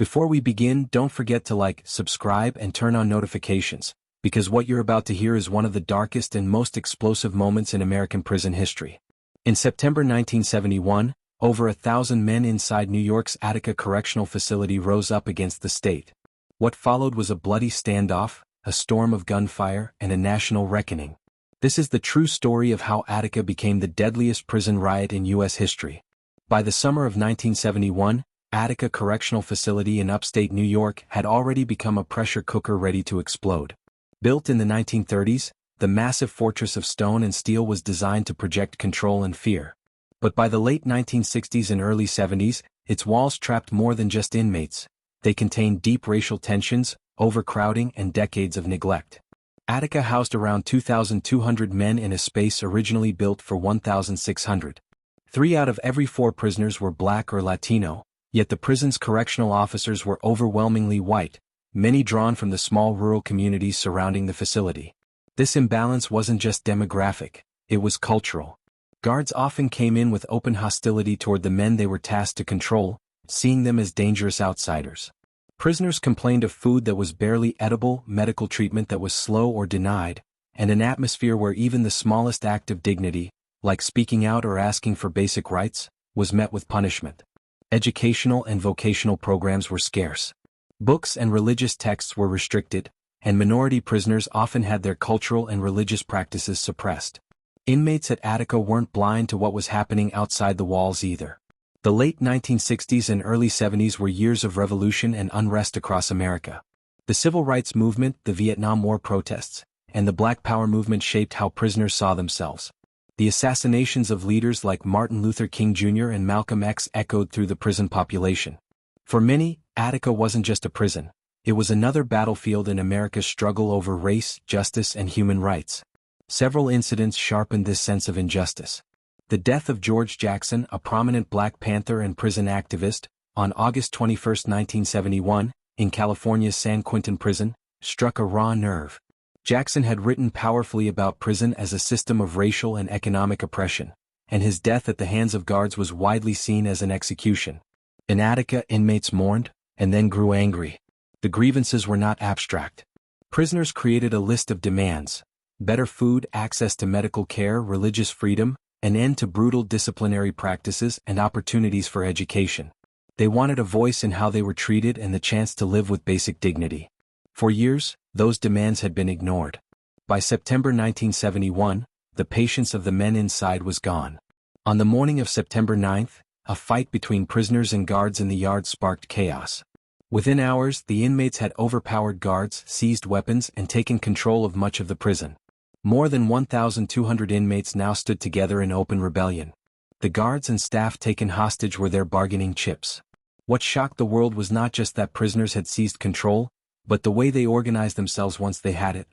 Before we begin, don't forget to like, subscribe, and turn on notifications, because what you're about to hear is one of the darkest and most explosive moments in American prison history. In September 1971, over 1,000 men inside New York's Attica Correctional Facility rose up against the state. What followed was a bloody standoff, a storm of gunfire, and a national reckoning. This is the true story of how Attica became the deadliest prison riot in U.S. history. By the summer of 1971, Attica Correctional Facility in upstate New York had already become a pressure cooker ready to explode. Built in the 1930s, the massive fortress of stone and steel was designed to project control and fear. But by the late 1960s and early 70s, its walls trapped more than just inmates. They contained deep racial tensions, overcrowding, and decades of neglect. Attica housed around 2,200 men in a space originally built for 1,600. 3 out of every 4 prisoners were Black or Latino, yet the prison's correctional officers were overwhelmingly white, many drawn from the small rural communities surrounding the facility. This imbalance wasn't just demographic, it was cultural. Guards often came in with open hostility toward the men they were tasked to control, seeing them as dangerous outsiders. Prisoners complained of food that was barely edible, medical treatment that was slow or denied, and an atmosphere where even the smallest act of dignity, like speaking out or asking for basic rights, was met with punishment. Educational and vocational programs were scarce. Books and religious texts were restricted, and minority prisoners often had their cultural and religious practices suppressed. Inmates at Attica weren't blind to what was happening outside the walls either. The late 1960s and early 70s were years of revolution and unrest across America. The Civil Rights Movement, the Vietnam War protests, and the Black Power movement shaped how prisoners saw themselves. The assassinations of leaders like Martin Luther King Jr. and Malcolm X echoed through the prison population. For many, Attica wasn't just a prison. It was another battlefield in America's struggle over race, justice, and human rights. Several incidents sharpened this sense of injustice. The death of George Jackson, a prominent Black Panther and prison activist, on August 21, 1971, in California's San Quentin prison, struck a raw nerve. Jackson had written powerfully about prison as a system of racial and economic oppression, and his death at the hands of guards was widely seen as an execution. In Attica, inmates mourned, and then grew angry. The grievances were not abstract. Prisoners created a list of demands: better food, access to medical care, religious freedom, an end to brutal disciplinary practices, and opportunities for education. They wanted a voice in how they were treated and the chance to live with basic dignity. For years, those demands had been ignored. By September 1971, the patience of the men inside was gone. On the morning of September 9th, a fight between prisoners and guards in the yard sparked chaos. Within hours, the inmates had overpowered guards, seized weapons, and taken control of much of the prison. More than 1,200 inmates now stood together in open rebellion. The guards and staff taken hostage were their bargaining chips. What shocked the world was not just that prisoners had seized control, but the way they organized themselves once they had it.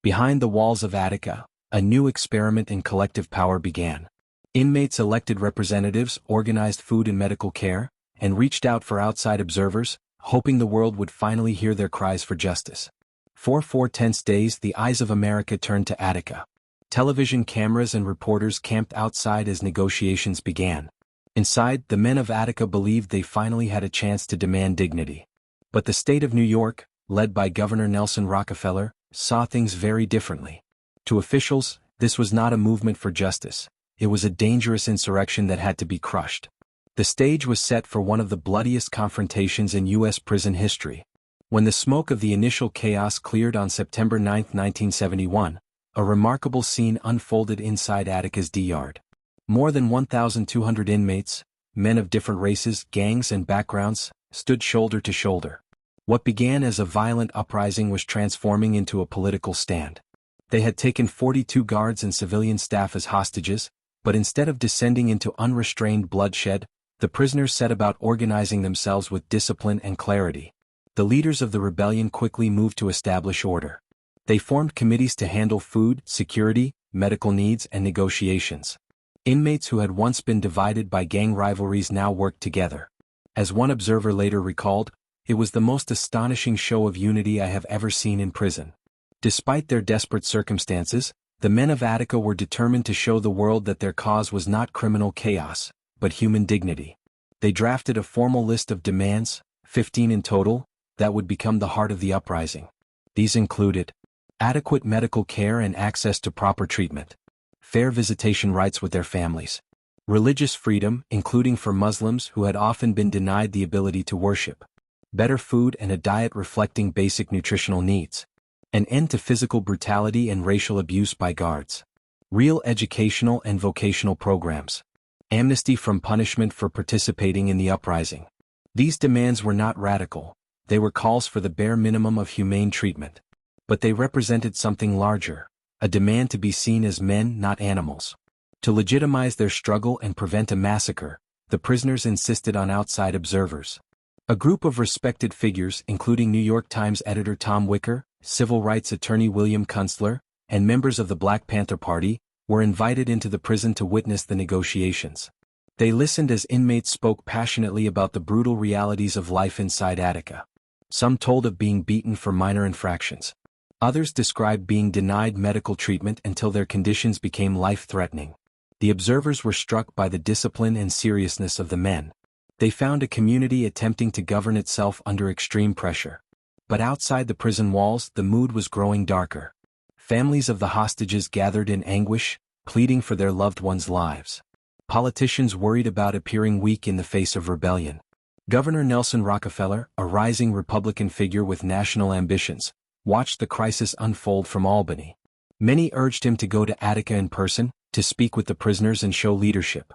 Behind the walls of Attica, a new experiment in collective power began. Inmates elected representatives, organized food and medical care, and reached out for outside observers, hoping the world would finally hear their cries for justice. For 4 tense days, the eyes of America turned to Attica. Television cameras and reporters camped outside as negotiations began. Inside, the men of Attica believed they finally had a chance to demand dignity. But the state of New York, led by Governor Nelson Rockefeller, saw things very differently. To officials, this was not a movement for justice. It was a dangerous insurrection that had to be crushed. The stage was set for one of the bloodiest confrontations in U.S. prison history. When the smoke of the initial chaos cleared on September 9, 1971, a remarkable scene unfolded inside Attica's D-Yard. More than 1,200 inmates, men of different races, gangs, and backgrounds, stood shoulder to shoulder. What began as a violent uprising was transforming into a political stand. They had taken 42 guards and civilian staff as hostages, but instead of descending into unrestrained bloodshed, the prisoners set about organizing themselves with discipline and clarity. The leaders of the rebellion quickly moved to establish order. They formed committees to handle food, security, medical needs, and negotiations. Inmates who had once been divided by gang rivalries now worked together. As one observer later recalled, "It was the most astonishing show of unity I have ever seen in prison." Despite their desperate circumstances, the men of Attica were determined to show the world that their cause was not criminal chaos, but human dignity. They drafted a formal list of demands: 15 in total, that would become the heart of the uprising. These included adequate medical care and access to proper treatment, fair visitation rights with their families, religious freedom, including for Muslims who had often been denied the ability to worship, better food and a diet reflecting basic nutritional needs, an end to physical brutality and racial abuse by guards, real educational and vocational programs, amnesty from punishment for participating in the uprising. These demands were not radical, they were calls for the bare minimum of humane treatment. But they represented something larger, a demand to be seen as men, not animals. To legitimize their struggle and prevent a massacre, the prisoners insisted on outside observers. A group of respected figures, including New York Times editor Tom Wicker, civil rights attorney William Kunstler, and members of the Black Panther Party, were invited into the prison to witness the negotiations. They listened as inmates spoke passionately about the brutal realities of life inside Attica. Some told of being beaten for minor infractions. Others described being denied medical treatment until their conditions became life-threatening. The observers were struck by the discipline and seriousness of the men. They found a community attempting to govern itself under extreme pressure. But outside the prison walls, the mood was growing darker. Families of the hostages gathered in anguish, pleading for their loved ones' lives. Politicians worried about appearing weak in the face of rebellion. Governor Nelson Rockefeller, a rising Republican figure with national ambitions, watched the crisis unfold from Albany. Many urged him to go to Attica in person, to speak with the prisoners and show leadership.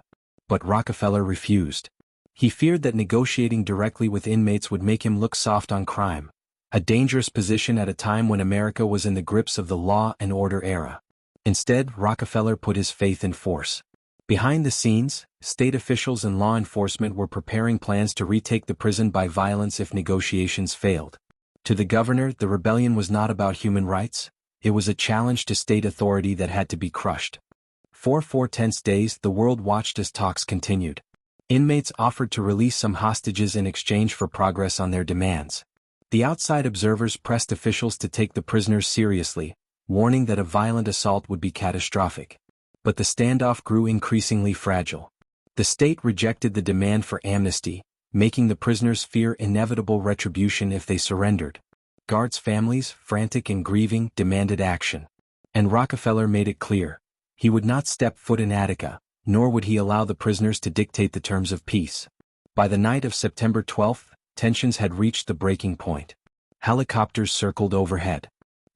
But Rockefeller refused. He feared that negotiating directly with inmates would make him look soft on crime, a dangerous position at a time when America was in the grips of the law and order era. Instead, Rockefeller put his faith in force. Behind the scenes, state officials and law enforcement were preparing plans to retake the prison by violence if negotiations failed. To the governor, the rebellion was not about human rights, it was a challenge to state authority that had to be crushed. For 4 tense days, the world watched as talks continued. Inmates offered to release some hostages in exchange for progress on their demands. The outside observers pressed officials to take the prisoners seriously, warning that a violent assault would be catastrophic. But the standoff grew increasingly fragile. The state rejected the demand for amnesty, making the prisoners fear inevitable retribution if they surrendered. Guards' families, frantic and grieving, demanded action. And Rockefeller made it clear, he would not step foot in Attica, nor would he allow the prisoners to dictate the terms of peace. By the night of September 12, tensions had reached the breaking point. Helicopters circled overhead.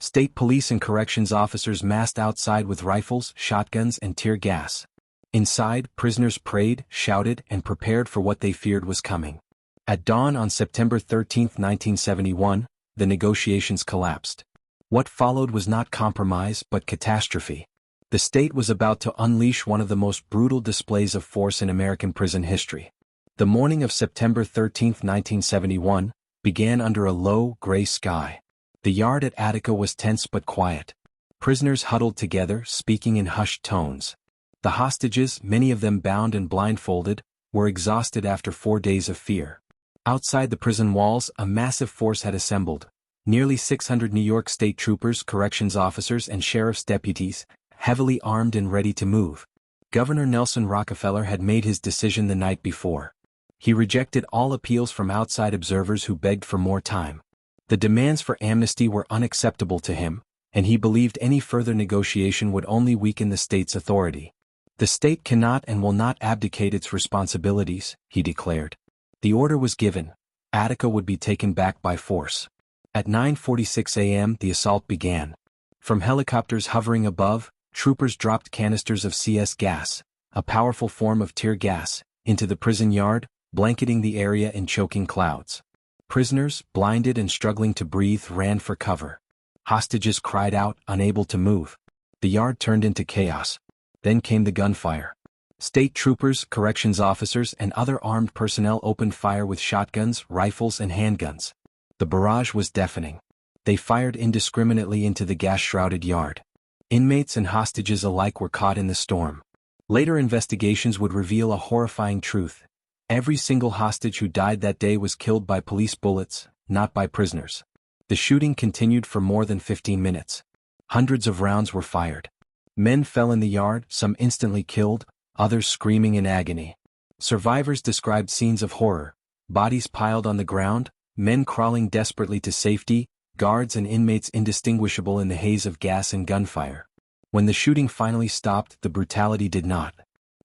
State police and corrections officers massed outside with rifles, shotguns, and tear gas. Inside, prisoners prayed, shouted, and prepared for what they feared was coming. At dawn on September 13, 1971, the negotiations collapsed. What followed was not compromise but catastrophe. The state was about to unleash one of the most brutal displays of force in American prison history. The morning of September 13, 1971, began under a low, gray sky. The yard at Attica was tense but quiet. Prisoners huddled together, speaking in hushed tones. The hostages, many of them bound and blindfolded, were exhausted after 4 days of fear. Outside the prison walls, a massive force had assembled. Nearly 600 New York State troopers, corrections officers, and sheriff's deputies, heavily armed and ready to move. Governor Nelson Rockefeller had made his decision the night before. He rejected all appeals from outside observers who begged for more time. The demands for amnesty were unacceptable to him, and he believed any further negotiation would only weaken the state's authority. The state cannot and will not abdicate its responsibilities, he declared. The order was given. Attica would be taken back by force. At 9:46 a.m. the assault began. From helicopters hovering above, troopers dropped canisters of CS gas, a powerful form of tear gas, into the prison yard, blanketing the area in choking clouds. Prisoners, blinded and struggling to breathe, ran for cover. Hostages cried out, unable to move. The yard turned into chaos. Then came the gunfire. State troopers, corrections officers, and other armed personnel opened fire with shotguns, rifles, and handguns. The barrage was deafening. They fired indiscriminately into the gas-shrouded yard. Inmates and hostages alike were caught in the storm. Later investigations would reveal a horrifying truth. Every single hostage who died that day was killed by police bullets, not by prisoners. The shooting continued for more than 15 minutes. Hundreds of rounds were fired. Men fell in the yard, some instantly killed, others screaming in agony. Survivors described scenes of horror. bodies piled on the ground, men crawling desperately to safety, guards and inmates indistinguishable in the haze of gas and gunfire. When the shooting finally stopped, the brutality did not.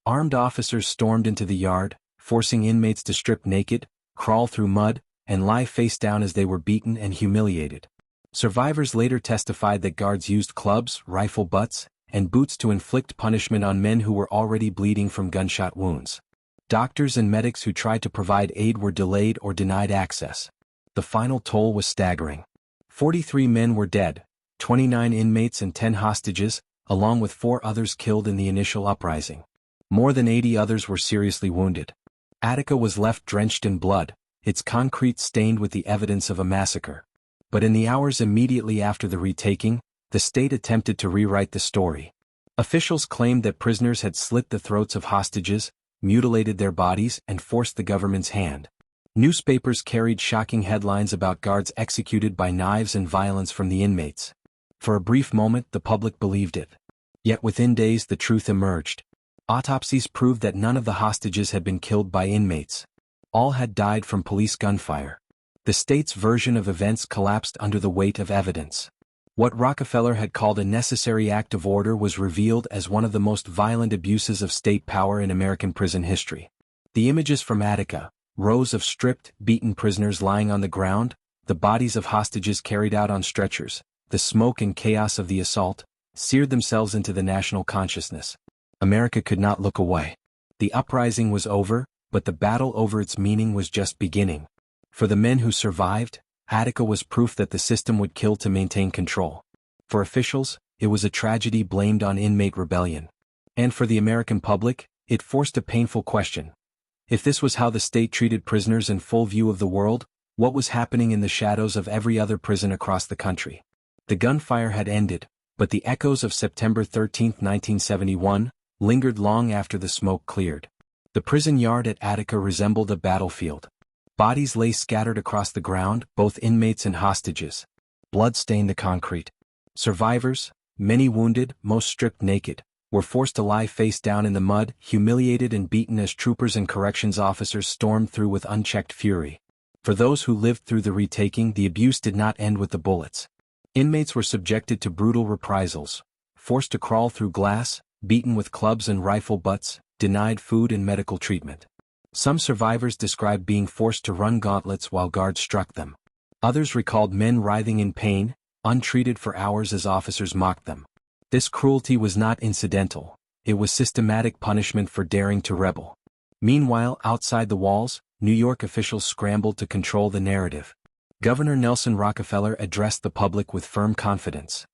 Armed officers stormed into the yard, forcing inmates to strip naked, crawl through mud, and lie face down as they were beaten and humiliated. Survivors later testified that guards used clubs, rifle butts, and boots to inflict punishment on men who were already bleeding from gunshot wounds. Doctors and medics who tried to provide aid were delayed or denied access. The final toll was staggering. 43 men were dead, 29 inmates and 10 hostages, along with 4 others killed in the initial uprising. More than 80 others were seriously wounded. Attica was left drenched in blood, its concrete stained with the evidence of a massacre. But in the hours immediately after the retaking, the state attempted to rewrite the story. Officials claimed that prisoners had slit the throats of hostages, mutilated their bodies, and forced the government's hand. Newspapers carried shocking headlines about guards executed by knives and violence from the inmates. For a brief moment, the public believed it. Yet within days the truth emerged. Autopsies proved that none of the hostages had been killed by inmates. All had died from police gunfire. The state's version of events collapsed under the weight of evidence. What Rockefeller had called a necessary act of order was revealed as one of the most violent abuses of state power in American prison history. The images from Attica, rows of stripped, beaten prisoners lying on the ground, the bodies of hostages carried out on stretchers, the smoke and chaos of the assault, seared themselves into the national consciousness. America could not look away. The uprising was over, but the battle over its meaning was just beginning. For the men who survived, Attica was proof that the system would kill to maintain control. For officials, it was a tragedy blamed on inmate rebellion. And for the American public, it forced a painful question. If this was how the state treated prisoners in full view of the world, what was happening in the shadows of every other prison across the country? The gunfire had ended, but the echoes of September 13, 1971, lingered long after the smoke cleared. The prison yard at Attica resembled a battlefield. Bodies lay scattered across the ground, both inmates and hostages. Blood stained the concrete. Survivors, many wounded, most stripped naked, were forced to lie face down in the mud, humiliated and beaten as troopers and corrections officers stormed through with unchecked fury. For those who lived through the retaking, the abuse did not end with the bullets. Inmates were subjected to brutal reprisals, forced to crawl through glass, beaten with clubs and rifle butts, denied food and medical treatment. Some survivors described being forced to run gauntlets while guards struck them. Others recalled men writhing in pain, untreated for hours as officers mocked them. This cruelty was not incidental, it was systematic punishment for daring to rebel. Meanwhile, outside the walls, New York officials scrambled to control the narrative. Governor Nelson Rockefeller addressed the public with firm confidence.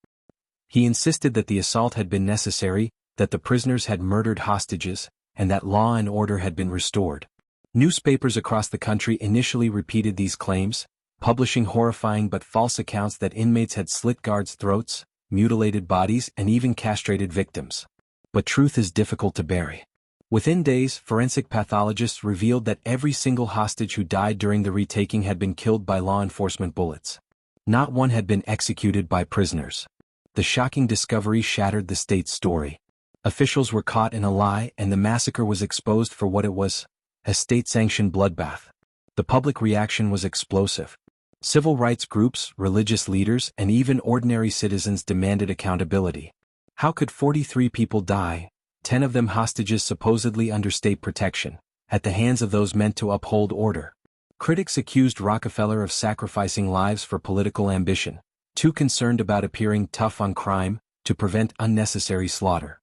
He insisted that the assault had been necessary, that the prisoners had murdered hostages, and that law and order had been restored. Newspapers across the country initially repeated these claims, publishing horrifying but false accounts that inmates had slit guards' throats, mutilated bodies, and even castrated victims. But truth is difficult to bury. Within days, forensic pathologists revealed that every single hostage who died during the retaking had been killed by law enforcement bullets. Not one had been executed by prisoners. The shocking discovery shattered the state's story. Officials were caught in a lie, and the massacre was exposed for what it was, a state-sanctioned bloodbath. The public reaction was explosive. Civil rights groups, religious leaders, and even ordinary citizens demanded accountability. How could 43 people die, 10 of them hostages supposedly under state protection, at the hands of those meant to uphold order? Critics accused Rockefeller of sacrificing lives for political ambition, too concerned about appearing tough on crime, to prevent unnecessary slaughter.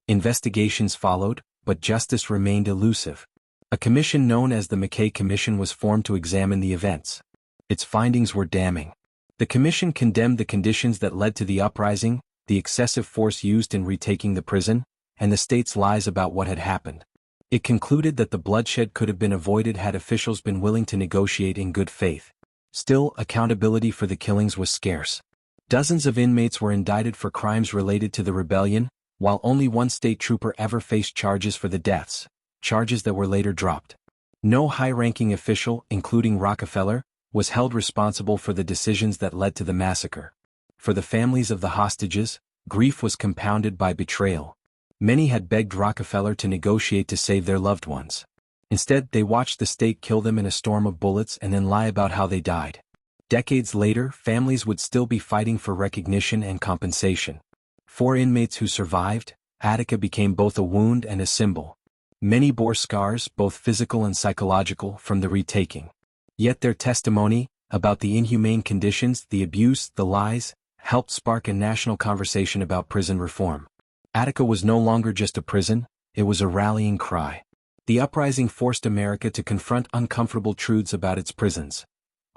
Investigations followed, but justice remained elusive. A commission known as the McKay Commission was formed to examine the events. Its findings were damning. The commission condemned the conditions that led to the uprising, the excessive force used in retaking the prison, and the state's lies about what had happened. It concluded that the bloodshed could have been avoided had officials been willing to negotiate in good faith. Still, accountability for the killings was scarce. Dozens of inmates were indicted for crimes related to the rebellion, while only one state trooper ever faced charges for the deaths, charges that were later dropped. No high-ranking official, including Rockefeller, was held responsible for the decisions that led to the massacre. For the families of the hostages, grief was compounded by betrayal. Many had begged Rockefeller to negotiate to save their loved ones. Instead, they watched the state kill them in a storm of bullets and then lie about how they died. Decades later, families would still be fighting for recognition and compensation. For inmates who survived, Attica became both a wound and a symbol. Many bore scars, both physical and psychological, from the retaking. Yet their testimony, about the inhumane conditions, the abuse, the lies, helped spark a national conversation about prison reform. Attica was no longer just a prison, it was a rallying cry. The uprising forced America to confront uncomfortable truths about its prisons.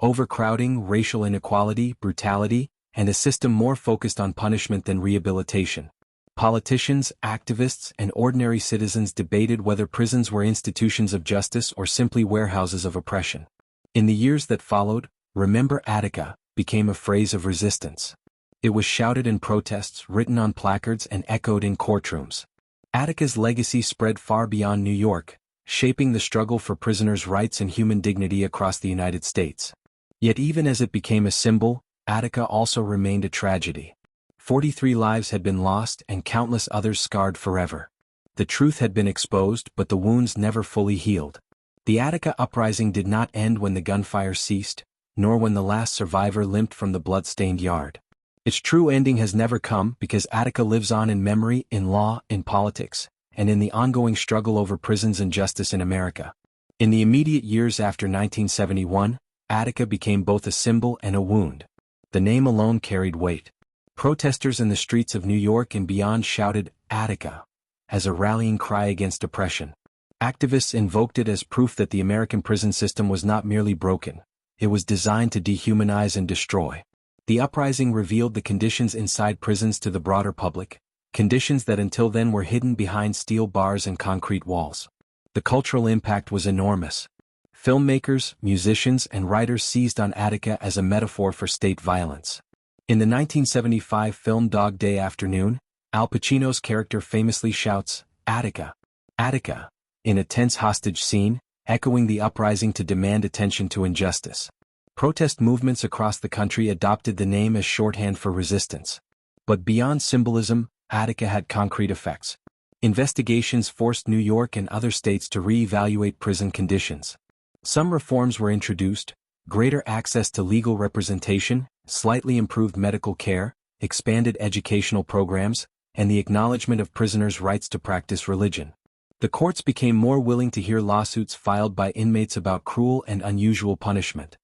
Overcrowding, racial inequality, brutality, and a system more focused on punishment than rehabilitation. Politicians, activists, and ordinary citizens debated whether prisons were institutions of justice or simply warehouses of oppression. In the years that followed, "Remember Attica" became a phrase of resistance. It was shouted in protests, written on placards, and echoed in courtrooms. Attica's legacy spread far beyond New York, shaping the struggle for prisoners' rights and human dignity across the United States. Yet even as it became a symbol, Attica also remained a tragedy. 43 lives had been lost and countless others scarred forever. The truth had been exposed, but the wounds never fully healed. The Attica uprising did not end when the gunfire ceased, nor when the last survivor limped from the blood-stained yard. Its true ending has never come because Attica lives on in memory, in law, in politics, and in the ongoing struggle over prisons and justice in America. In the immediate years after 1971, Attica became both a symbol and a wound. The name alone carried weight. Protesters in the streets of New York and beyond shouted, "Attica," as a rallying cry against oppression. Activists invoked it as proof that the American prison system was not merely broken, it was designed to dehumanize and destroy. The uprising revealed the conditions inside prisons to the broader public, conditions that until then were hidden behind steel bars and concrete walls. The cultural impact was enormous. Filmmakers, musicians, and writers seized on Attica as a metaphor for state violence. In the 1975 film Dog Day Afternoon, Al Pacino's character famously shouts, "Attica, Attica," in a tense hostage scene, echoing the uprising to demand attention to injustice. Protest movements across the country adopted the name as shorthand for resistance. But beyond symbolism, Attica had concrete effects. Investigations forced New York and other states to re-evaluate prison conditions. Some reforms were introduced: greater access to legal representation, slightly improved medical care, expanded educational programs, and the acknowledgement of prisoners' rights to practice religion. The courts became more willing to hear lawsuits filed by inmates about cruel and unusual punishment.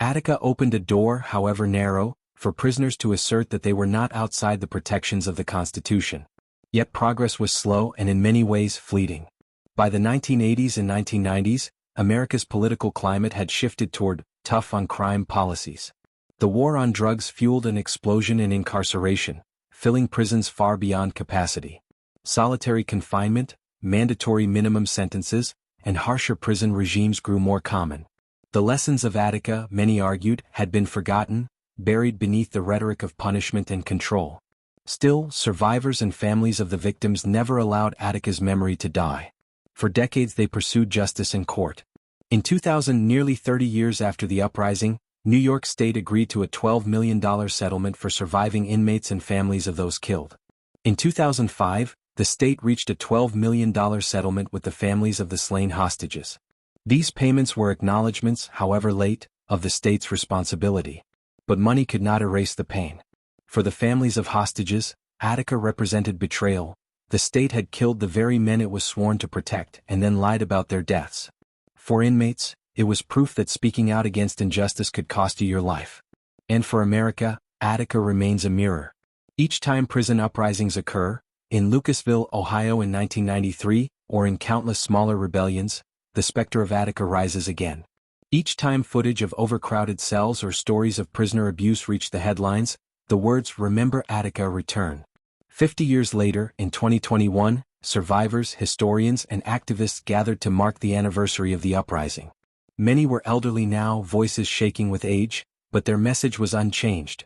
Attica opened a door, however narrow, for prisoners to assert that they were not outside the protections of the Constitution. Yet progress was slow and in many ways fleeting. By the 1980s and 1990s, America's political climate had shifted toward tough-on-crime policies. The war on drugs fueled an explosion in incarceration, filling prisons far beyond capacity. Solitary confinement, mandatory minimum sentences, and harsher prison regimes grew more common. The lessons of Attica, many argued, had been forgotten, buried beneath the rhetoric of punishment and control. Still, survivors and families of the victims never allowed Attica's memory to die. For decades they pursued justice in court. In 2000, nearly 30 years after the uprising, New York State agreed to a $12 million settlement for surviving inmates and families of those killed. In 2005, the state reached a $12 million settlement with the families of the slain hostages. These payments were acknowledgments, however late, of the state's responsibility. But money could not erase the pain. For the families of hostages, Attica represented betrayal. The state had killed the very men it was sworn to protect and then lied about their deaths. For inmates, it was proof that speaking out against injustice could cost you your life. And for America, Attica remains a mirror. Each time prison uprisings occur, in Lucasville, Ohio in 1993, or in countless smaller rebellions, the specter of Attica rises again. Each time footage of overcrowded cells or stories of prisoner abuse reach the headlines, the words "Remember Attica" return. 50 years later, in 2021, survivors, historians, and activists gathered to mark the anniversary of the uprising. Many were elderly now, voices shaking with age, but their message was unchanged.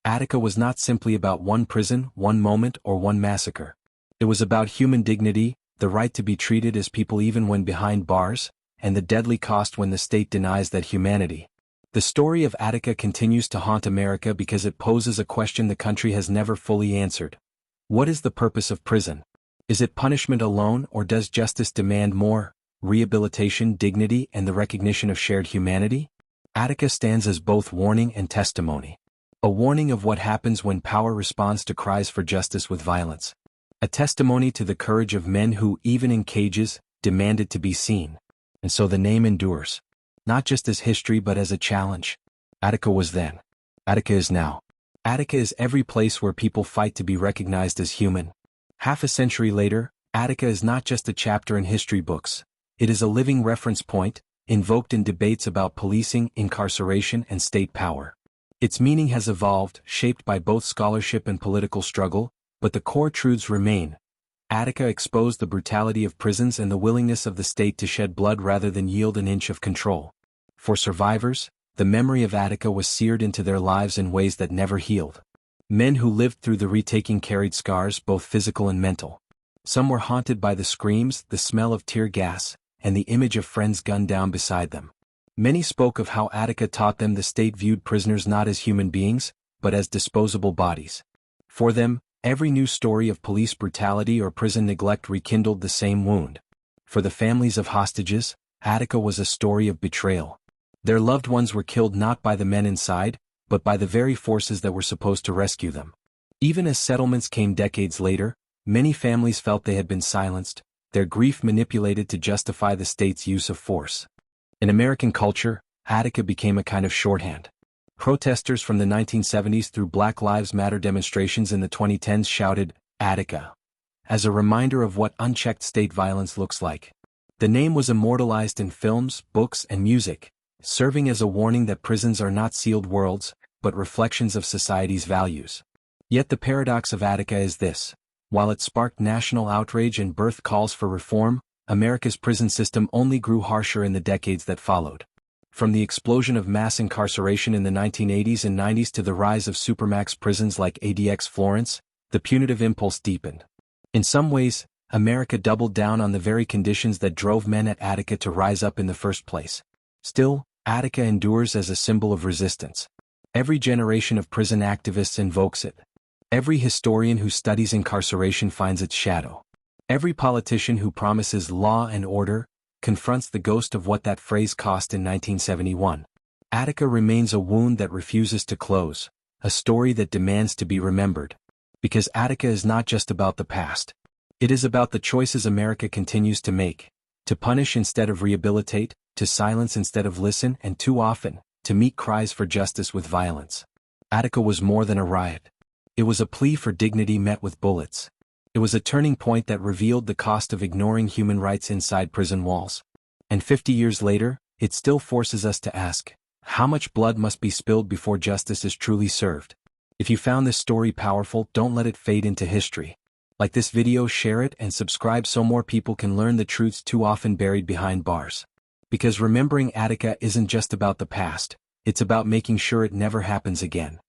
Attica was not simply about one prison, one moment, or one massacre. It was about human dignity, the right to be treated as people even when behind bars, and the deadly cost when the state denies that humanity. The story of Attica continues to haunt America because it poses a question the country has never fully answered. What is the purpose of prison? Is it punishment alone, or does justice demand more? rehabilitation, dignity, and the recognition of shared humanity? Attica stands as both warning and testimony. A warning of what happens when power responds to cries for justice with violence. A testimony to the courage of men who, even in cages, demanded to be seen. And so the name endures. Not just as history but as a challenge. Attica was then. Attica is now. Attica is every place where people fight to be recognized as human. Half a century later, Attica is not just a chapter in history books. It is a living reference point, invoked in debates about policing, incarceration, and state power. Its meaning has evolved, shaped by both scholarship and political struggle, but the core truths remain. Attica exposed the brutality of prisons and the willingness of the state to shed blood rather than yield an inch of control. For survivors, the memory of Attica was seared into their lives in ways that never healed. Men who lived through the Retaking carried scars, both physical and mental. Some were haunted by the screams, the smell of tear gas, and the image of friends gunned down beside them. Many spoke of how Attica taught them the state viewed prisoners not as human beings, but as disposable bodies. For them, every new story of police brutality or prison neglect rekindled the same wound. For the families of hostages, Attica was a story of betrayal. Their loved ones were killed not by the men inside, but by the very forces that were supposed to rescue them. Even as settlements came decades later, many families felt they had been silenced, their grief manipulated to justify the state's use of force. In American culture, Attica became a kind of shorthand. Protesters from the 1970s through Black Lives Matter demonstrations in the 2010s shouted, "Attica," as a reminder of what unchecked state violence looks like. The name was immortalized in films, books, and music, serving as a warning that prisons are not sealed worlds, but reflections of society's values. Yet the paradox of Attica is this: while it sparked national outrage and birthed calls for reform, America's prison system only grew harsher in the decades that followed. From the explosion of mass incarceration in the 1980s and 90s to the rise of supermax prisons like ADX Florence, the punitive impulse deepened. In some ways, America doubled down on the very conditions that drove men at Attica to rise up in the first place. Still, Attica endures as a symbol of resistance. Every generation of prison activists invokes it. Every historian who studies incarceration finds its shadow. Every politician who promises law and order confronts the ghost of what that phrase cost in 1971. Attica remains a wound that refuses to close, a story that demands to be remembered. Because Attica is not just about the past. It is about the choices America continues to make: to punish instead of rehabilitate, to silence instead of listen, and too often, to meet cries for justice with violence. Attica was more than a riot. It was a plea for dignity met with bullets. It was a turning point that revealed the cost of ignoring human rights inside prison walls. And 50 years later, it still forces us to ask, how much blood must be spilled before justice is truly served? If you found this story powerful, don't let it fade into history. Like this video, share it, and subscribe so more people can learn the truths too often buried behind bars. Because remembering Attica isn't just about the past, it's about making sure it never happens again.